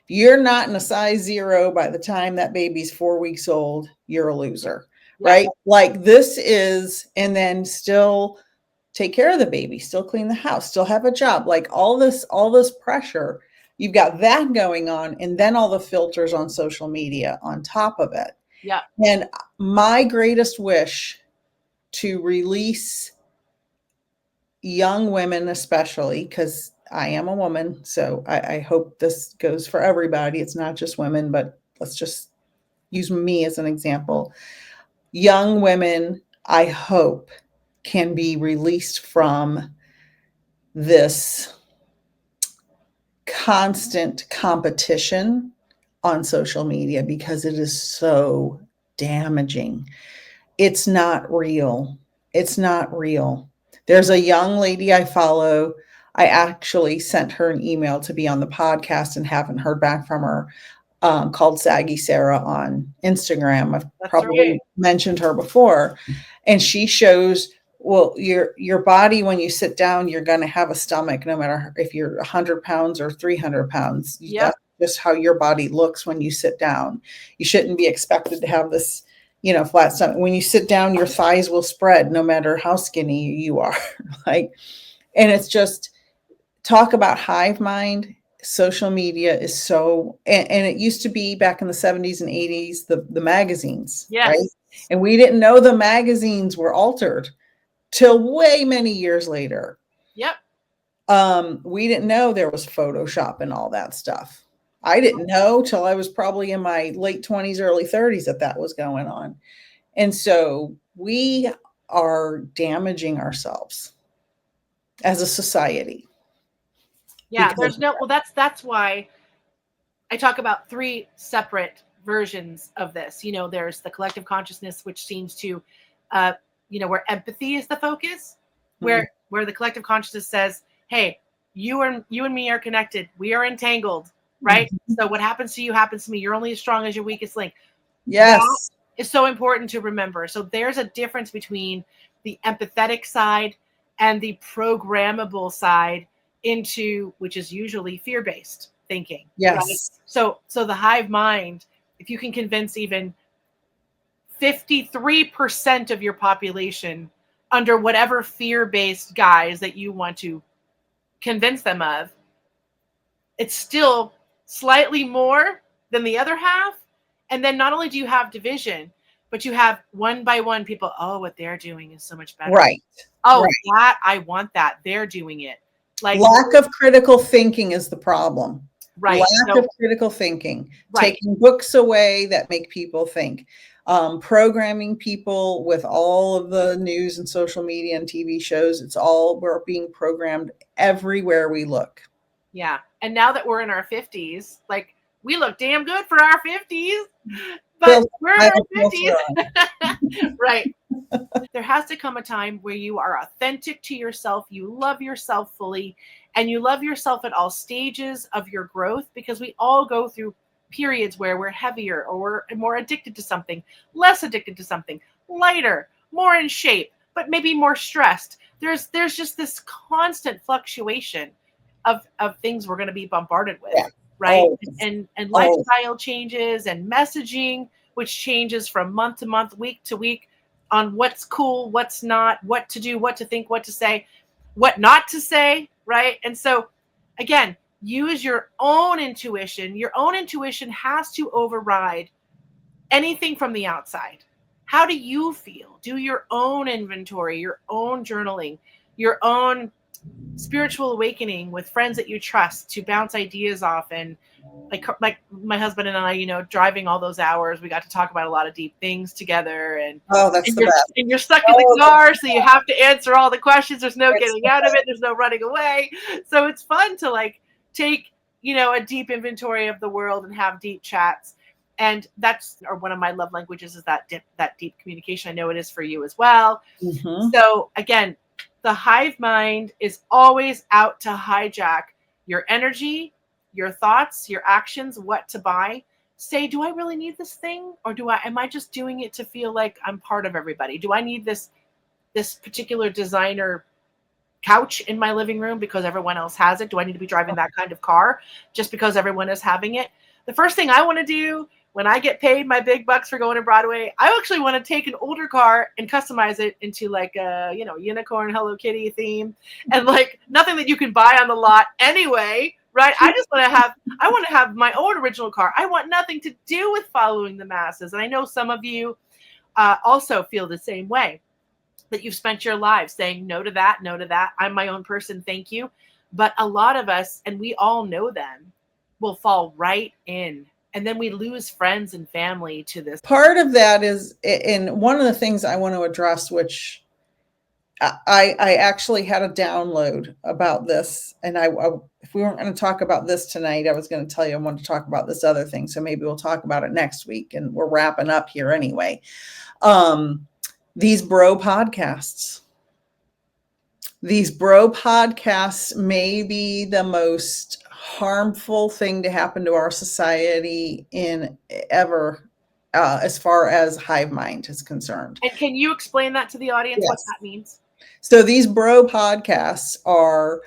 If you're not in a size 0 by the time that baby's 4 weeks old, you're a loser, right? Like this is, and then still take care of the baby, still clean the house, still have a job, like all this pressure. You've got that going on, and then all the filters on social media on top of it. Yeah. And my greatest wish to release young women, especially, because I am a woman, so I hope this goes for everybody. It's not just women, but let's just use me as an example. Young women, I hope, can be released from this constant competition on social media, because it is so damaging. It's not real. It's not real. There's a young lady I follow. I actually sent her an email to be on the podcast and haven't heard back from her, called Saggy Sarah on Instagram. I've probably mentioned her before. And she shows, well, your body, when you sit down, you're going to have a stomach, no matter if you're 100 pounds or 300 pounds. Yep. That's just how your body looks when you sit down. You shouldn't be expected to have this, flat stomach. When you sit down, your thighs will spread no matter how skinny you are. And it's just, talk about hive mind. Social media is so, and it used to be back in the 70s and 80s, the magazines, right? And we didn't know the magazines were altered till way many years later. Yep. We didn't know there was Photoshop and all that stuff. I didn't know till I was probably in my late 20s, early 30s that was going on. And so we are damaging ourselves as a society. Yeah, that's why I talk about 3 separate versions of this. There's the collective consciousness, which seems to, where empathy is the focus, where the collective consciousness says, hey, you and me are connected. We are entangled, right? Mm-hmm. So what happens to you happens to me. You're only as strong as your weakest link. Yes. That is so important to remember. So there's a difference between the empathetic side and the programmable side, which is usually fear-based thinking. Yes. Right? So the hive mind, if you can convince even 53% of your population under whatever fear-based guise that you want to convince them of, it's still slightly more than the other half. And then not only do you have division, but you have one by one people, what they're doing is so much better. Right. That, I want that. They're doing it. Like, lack of critical thinking is the problem. Right. Lack of critical thinking. Right. Taking books away that make people think. programming people with all of the news and social media and TV shows. We're being programmed everywhere we look. Yeah. And now that we're in our 50s, like, we look damn good for our 50s, but we're in our 50s. Right. There has to come a time where you are authentic to yourself. You love yourself fully, and you love yourself at all stages of your growth, because we all go through periods where we're heavier, or we're more addicted to something, less addicted to something, lighter, more in shape, but maybe more stressed. There's just this constant fluctuation of things we're going to be bombarded with. Yeah. Right. And lifestyle changes and messaging, which changes from month to month, week to week, on what's cool, what's not, what to do, what to think, what to say, what not to say. Right. And so, again, use your own intuition. Your own intuition has to override anything from the outside. How do you feel? Do your own inventory, your own journaling, your own spiritual awakening with friends that you trust to bounce ideas off. And like my husband and I, driving all those hours, we got to talk about a lot of deep things together. And that's the best. And you're stuck in the car, so you have to answer all the questions. There's no getting out of it. There's no running away. So it's fun to take, a deep inventory of the world and have deep chats. And that's one of my love languages, is that deep communication. I know it is for you as well. Mm-hmm. So again, the hive mind is always out to hijack your energy, your thoughts, your actions, what to buy. Say, do I really need this thing? Or am I just doing it to feel like I'm part of everybody? Do I need this particular designer couch in my living room because everyone else has it? Do I need to be driving that kind of car just because everyone is having it? The first thing I want to do when I get paid my big bucks for going to Broadway, I actually want to take an older car and customize it into a, unicorn Hello Kitty theme, and nothing that you can buy on the lot anyway, right? I want to have my own original car. I want nothing to do with following the masses. And I know some of you also feel the same way, that you've spent your lives saying no to that, no to that. I'm my own person. Thank you. But a lot of us, and we all know them, will fall right in. And then we lose friends and family to this. Part of that is, and one of the things I want to address, which I actually had a download about this. And if we weren't going to talk about this tonight, I was going to tell you I want to talk about this other thing. So maybe we'll talk about it next week. And we're wrapping up here anyway. These bro podcasts. These bro podcasts may be the most harmful thing to happen to our society in ever, as far as hive mind is concerned. And can you explain that to the audience? Yes. What that means? So these bro podcasts are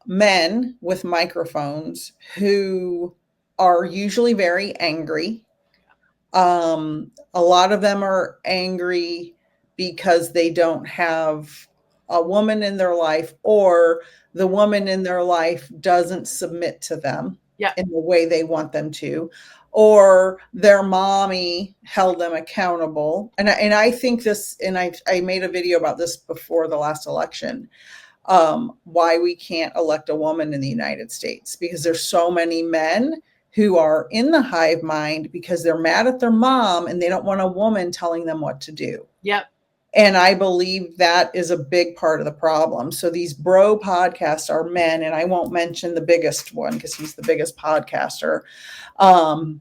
men with microphones who are usually very angry. A lot of them are angry because they don't have a woman in their life, or the woman in their life doesn't submit to them in the way they want them to, or their mommy held them accountable. And I think this, and I made a video about this before the last election, why we can't elect a woman in the United States, because there's so many men who are in the hive mind because they're mad at their mom and they don't want a woman telling them what to do. Yep. And I believe that is a big part of the problem. So these bro podcasts are men, and I won't mention the biggest one because he's the biggest podcaster. But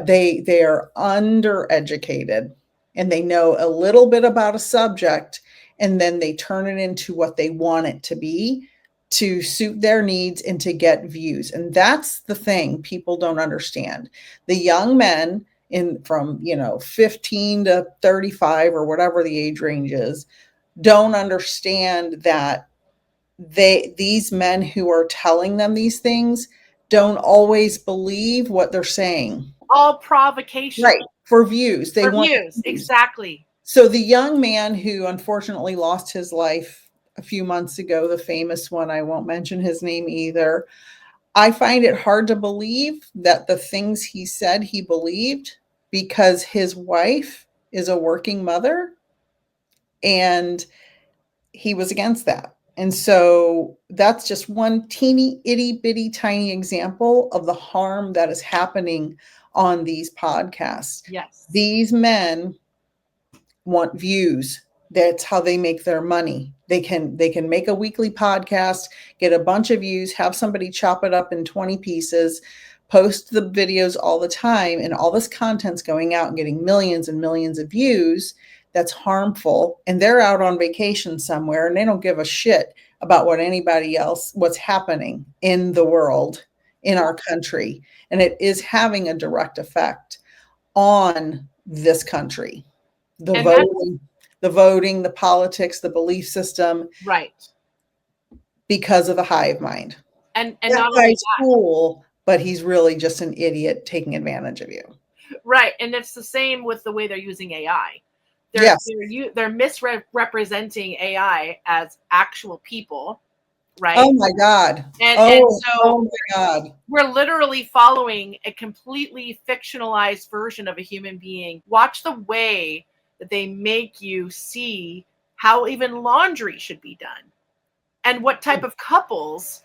they are undereducated, and they know a little bit about a subject, and then they turn it into what they want it to be to suit their needs and to get views. And that's the thing people don't understand. The young men from 15 to 35 or whatever the age range is, don't understand that these men who are telling them these things don't always believe what they're saying. All provocation. Right. For views. They want views. Exactly. So the young man who unfortunately lost his life a few months ago, the famous one, I won't mention his name either, I find it hard to believe that the things he said he believed, because his wife is a working mother and he was against that. And so that's just one teeny itty bitty tiny example of the harm that is happening on these podcasts. Yes. These men want views. That's how they make their money. They can make a weekly podcast, get a bunch of views, have somebody chop it up in 20 pieces, post the videos all the time, and all this content's going out and getting millions and millions of views. That's harmful. And they're out on vacation somewhere and they don't give a shit about what's happening in the world, in our country. And it is having a direct effect on this country. The voting, the politics, the belief system. Right. Because of the hive mind. And that not only guy's cool, but he's really just an idiot taking advantage of you. Right. And it's the same with the way they're using AI. They're misrepresenting AI as actual people, right? Oh my God. And so oh my God. We're literally following a completely fictionalized version of a human being. Watch the way that they make you see how even laundry should be done and what type of couples,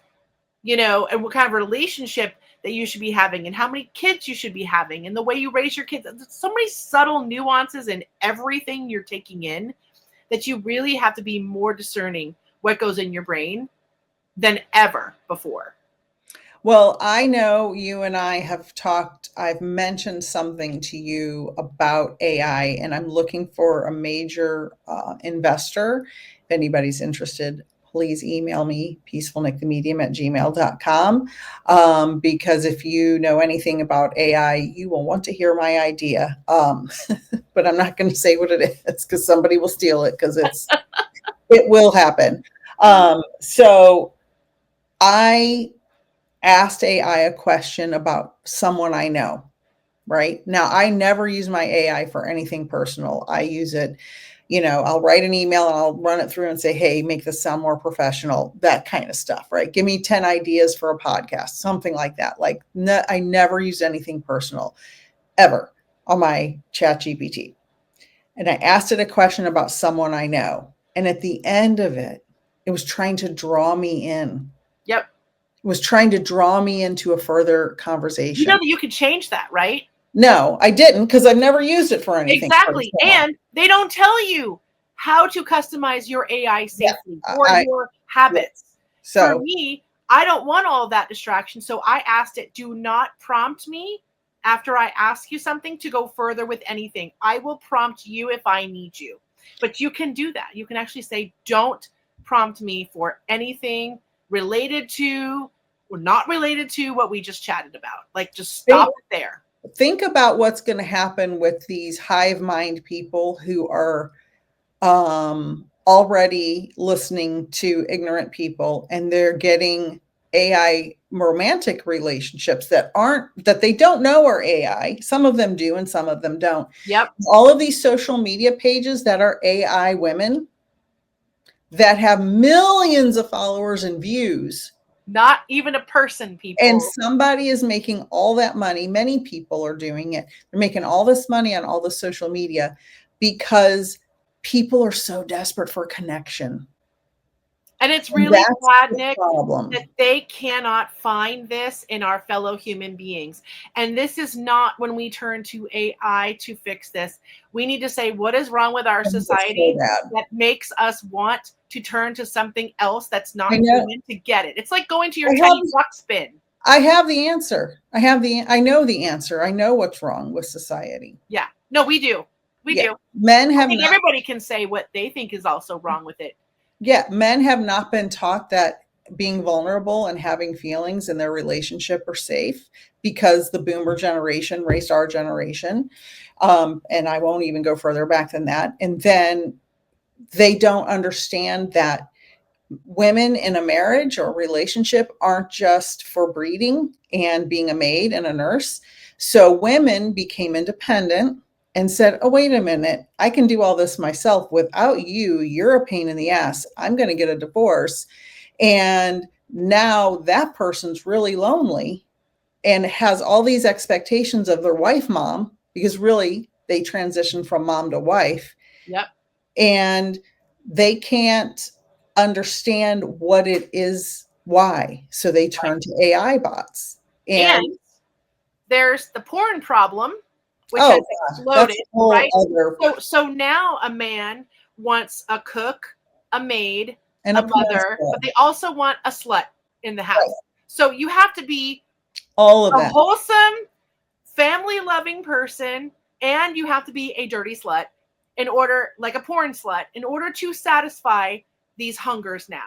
and what kind of relationship that you should be having and how many kids you should be having and the way you raise your kids. There's so many subtle nuances in everything you're taking in that you really have to be more discerning what goes in your brain than ever before. Well, I know you and I have talked, I've mentioned something to you about AI, and I'm looking for a major investor. If anybody's interested, please email me, peacefulnikthemedium@gmail.com, because if you know anything about AI, you will want to hear my idea. But I'm not going to say what it is because somebody will steal it because it will happen. So I asked AI a question about someone I know, right? Now, I never use my AI for anything personal. I use it, I'll write an email and I'll run it through and say, hey, make this sound more professional, that kind of stuff, right? Give me 10 ideas for a podcast, something like that. Like, I never use anything personal ever on my ChatGPT. And I asked it a question about someone I know. And at the end of it, it was trying to draw me in. Yep. Was trying to draw me into a further conversation. You know that you can change that, right? No, I didn't, because I've never used it for anything. Exactly. And they don't tell you how to customize your AI safely or your habits. So for me, I don't want all of that distraction. So I asked it, do not prompt me after I ask you something to go further with anything. I will prompt you if I need you. But you can do that. You can actually say, don't prompt me for anything related to or not related to what we just chatted about. Like, just stop it there. Think about what's going to happen with these hive mind people who are already listening to ignorant people, and they're getting AI romantic relationships that they don't know are AI. Some of them do and some of them don't. Yep. All of these social media pages that are AI women that have millions of followers and views. Not even a person, people. And somebody is making all that money. Many people are doing it. They're making all this money on all the social media because people are so desperate for connection. And it's really sad, Nik, that they cannot find this in our fellow human beings. And this is not when we turn to AI to fix this. We need to say, what is wrong with our society that makes us want to turn to something else that's not human to get it? It's like going to your tiny duck spin. I have the answer. I know the answer. I know what's wrong with society. Yeah. No, we do. We do. Men have everybody can say what they think is also wrong with it. Yeah, men have not been taught that being vulnerable and having feelings in their relationship are safe because the boomer generation raised our generation. And I won't even go further back than that. And then they don't understand that women in a marriage or relationship aren't just for breeding and being a maid and a nurse. So women became independent and said, oh, wait a minute, I can do all this myself without you. You're a pain in the ass. I'm going to get a divorce. And now that person's really lonely and has all these expectations of their wife mom, because really they transitioned from mom to wife. Yep. And they can't understand what it is, why. So they turn to AI bots. And there's the porn problem, which Oh, has that's exploded, a whole right? other- So now a man wants a cook, a maid, and a mother, but they also want a slut in the house. Right. So you have to be all of a that. wholesome, family-loving person, and you have to be a dirty slut in order, like a porn slut, in order to satisfy these hungers now.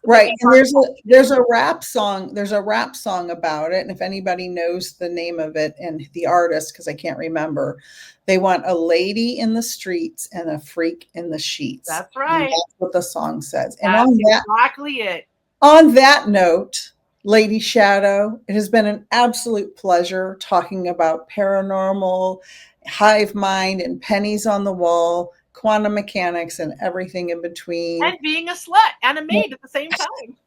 Right. And there's a rap song. There's a rap song about it. And if anybody knows the name of it and the artist, because I can't remember, they want a lady in the streets and a freak in the sheets. That's right. And that's what the song says. And that's on that, exactly it. On that note, Lady Shadowe, it has been an absolute pleasure talking about paranormal, hive mind, and pennies on the wall, quantum mechanics, and everything in between. And being a slut and a maid at the same time.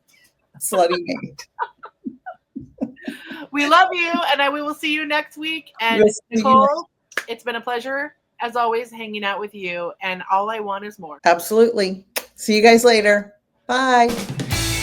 Slutty maid. We love you, and we will see you next week. And Nicole, it's been a pleasure, as always, hanging out with you. And all I want is more. Absolutely. See you guys later. Bye.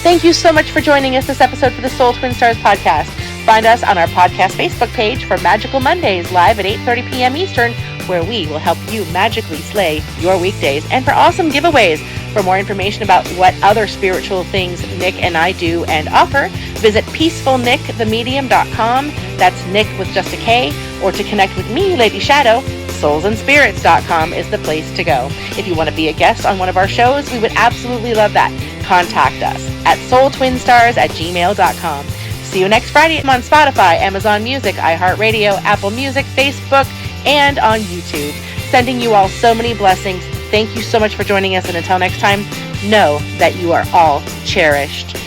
Thank you so much for joining us this episode for the Soul Twin Stars podcast. Find us on our podcast Facebook page for Magical Mondays live at 8:30 p.m. Eastern, where we will help you magically slay your weekdays, and for awesome giveaways. For more information about what other spiritual things Nik and I do and offer, visit peacefulnikthemedium.com. That's Nik with just a K. Or to connect with me, Lady Shadowe, soulsandspirits.com is the place to go. If you want to be a guest on one of our shows, we would absolutely love that. Contact us at soultwinstars@gmail.com. See you next Friday on Spotify, Amazon Music, iHeartRadio, Apple Music, Facebook, and on YouTube. Sending you all so many blessings. Thank you so much for joining us, and until next time, know that you are all cherished.